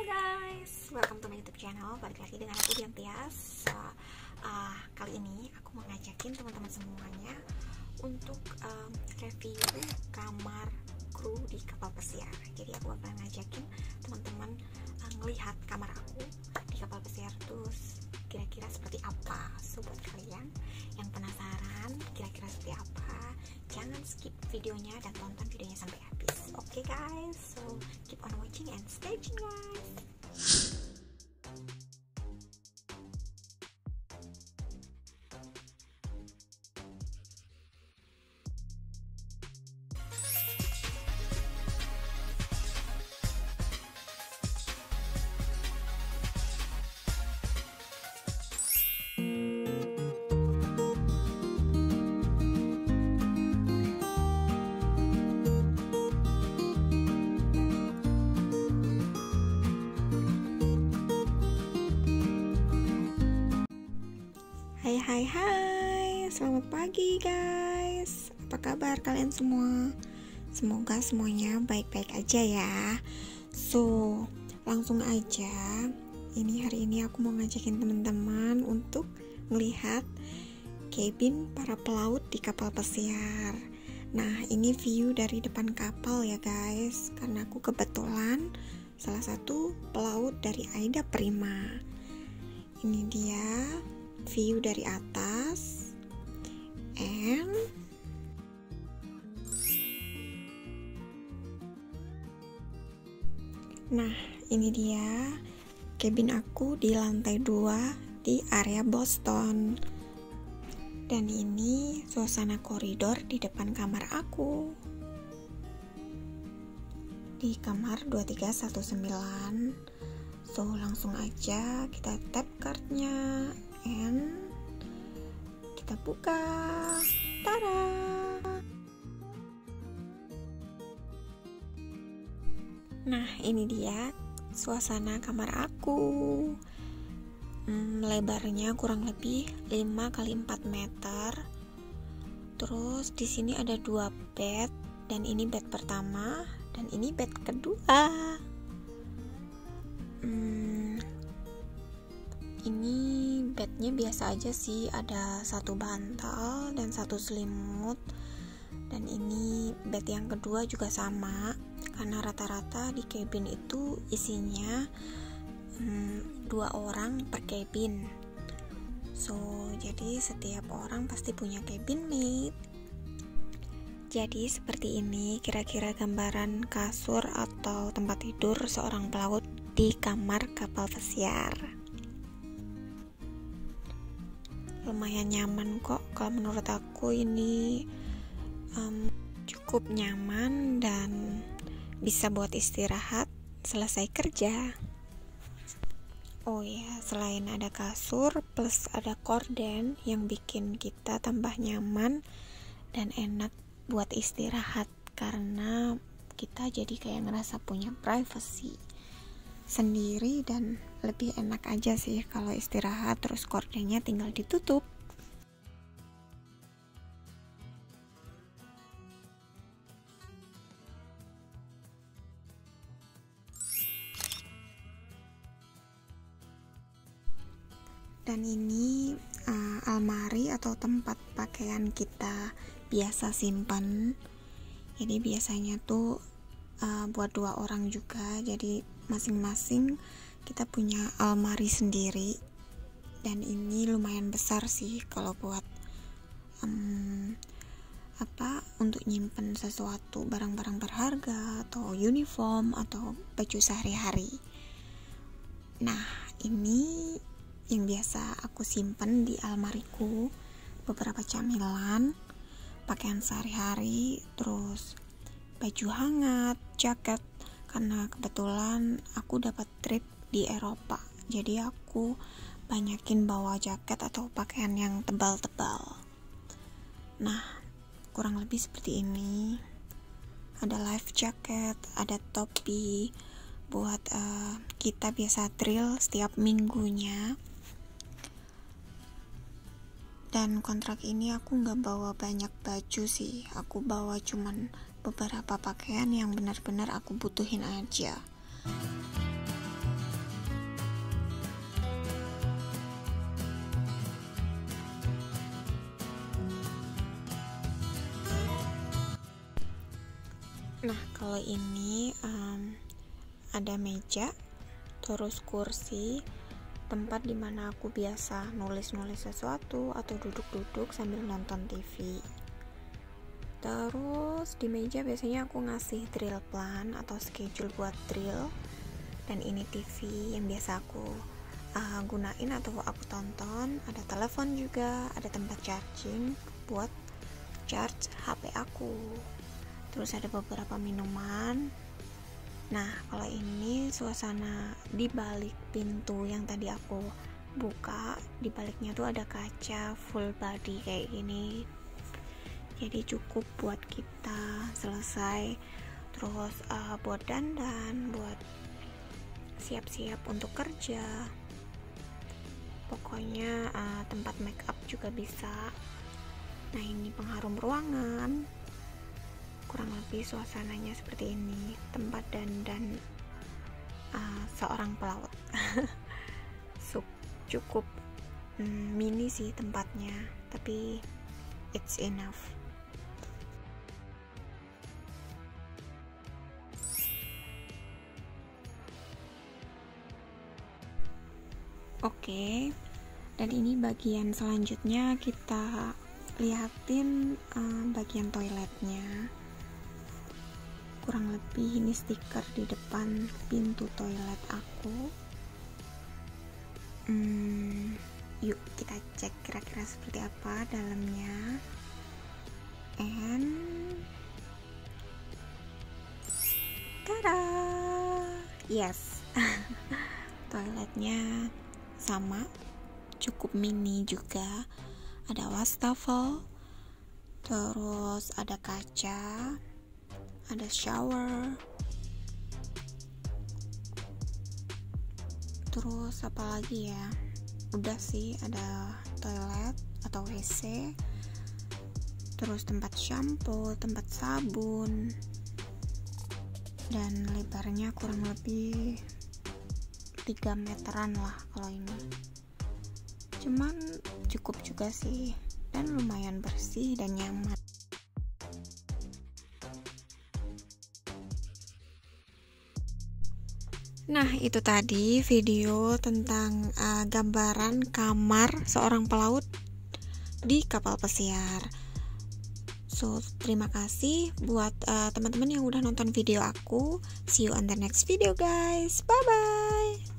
guys, welcome to my YouTube channel. Balik lagi dengan aku Dian Tias. Kali ini aku mau ngajakin teman-teman semuanya untuk review kamar kru di kapal pesiar. Jadi aku akan ngajakin teman-teman ngelihat kamar aku di kapal pesiar terus kira-kira seperti apa. So buat kalian yang penasaran kira-kira seperti apa, jangan skip videonya dan tonton videonya sampai habis. Oke guys, so keep on watching and stay tuned guys. Hai, selamat pagi guys. Apa kabar kalian semua? Semoga semuanya baik-baik aja ya. So, langsung aja. Hari ini aku mau ngajakin teman-teman untuk melihat cabin para pelaut di kapal pesiar. Nah, ini view dari depan kapal ya guys, karena aku kebetulan salah satu pelaut dari Aida Prima. Ini dia view dari atas, and nah ini dia cabin aku di lantai 2 di area Boston. Dan ini suasana koridor di depan kamar aku, di kamar 2319. So langsung aja kita tap cardnya and kita buka. Tada! Nah, ini dia suasana kamar aku. Lebarnya kurang lebih 5x4 meter. Terus di sini ada 2 bed, dan ini bed pertama dan ini bed kedua. Ini bednya biasa aja sih, ada 1 bantal dan 1 selimut. Dan ini bed yang kedua juga sama, karena rata-rata di cabin itu isinya 2 orang per cabin. So jadi setiap orang pasti punya cabin mate. Jadi seperti ini kira-kira gambaran kasur atau tempat tidur seorang pelaut di kamar kapal pesiar. Lumayan nyaman kok, kalau menurut aku ini cukup nyaman dan bisa buat istirahat selesai kerja. Oh ya, selain ada kasur plus ada korden yang bikin kita tambah nyaman dan enak buat istirahat, karena kita jadi kayak ngerasa punya privacy sendiri dan lebih enak aja sih kalau istirahat terus kordennya tinggal ditutup. Dan ini almari atau tempat pakaian kita biasa simpan. Jadi biasanya tuh buat 2 orang juga, jadi masing-masing kita punya almari sendiri. Dan ini lumayan besar sih kalau buat untuk nyimpen sesuatu, barang-barang berharga atau uniform atau baju sehari-hari. Nah, ini yang biasa aku simpen di almariku, beberapa camilan, pakaian sehari-hari, terus baju hangat, jaket, karena kebetulan aku dapat trip di Eropa, jadi aku banyakin bawa jaket atau pakaian yang tebal-tebal. Nah, kurang lebih seperti ini. Ada life jacket, ada topi buat kita biasa drill setiap minggunya. Dan kontrak ini aku nggak bawa banyak baju sih, aku bawa cuman beberapa pakaian yang benar-benar aku butuhin aja. Nah, kalau ini ada meja, terus kursi, tempat dimana aku biasa nulis-nulis sesuatu atau duduk-duduk sambil nonton TV. Terus di meja biasanya aku ngasih drill plan atau schedule buat drill, dan ini TV yang biasa aku gunain atau aku tonton. Ada telepon juga, ada tempat charging buat charge HP aku. Terus ada beberapa minuman. Nah, kalau ini suasana di balik pintu yang tadi aku buka, di baliknya tuh ada kaca full body kayak gini. Jadi cukup buat kita selesai, terus buat dandan, buat siap-siap untuk kerja. Pokoknya tempat make up juga bisa. Nah, ini pengharum ruangan. Kurang lebih suasananya seperti ini, tempat dandan seorang pelaut. Cukup mini sih tempatnya, tapi it's enough. Oke, dan ini bagian selanjutnya, kita liatin bagian toiletnya. Kurang lebih ini stiker di depan pintu toilet aku. Yuk kita cek kira-kira seperti apa dalamnya. And tada, yes. Toiletnya sama, cukup mini juga. Ada wastafel, terus ada kaca, ada shower, terus apa lagi ya, udah sih. Ada toilet atau WC, terus tempat shampoo, tempat sabun, dan lebarnya kurang lebih 3 meteran lah kalau ini. Cuman cukup juga sih, dan lumayan bersih dan nyaman. Nah, itu tadi video tentang gambaran kamar seorang pelaut di kapal pesiar. So, terima kasih buat teman-teman yang udah nonton video aku. See you on the next video, guys. Bye-bye.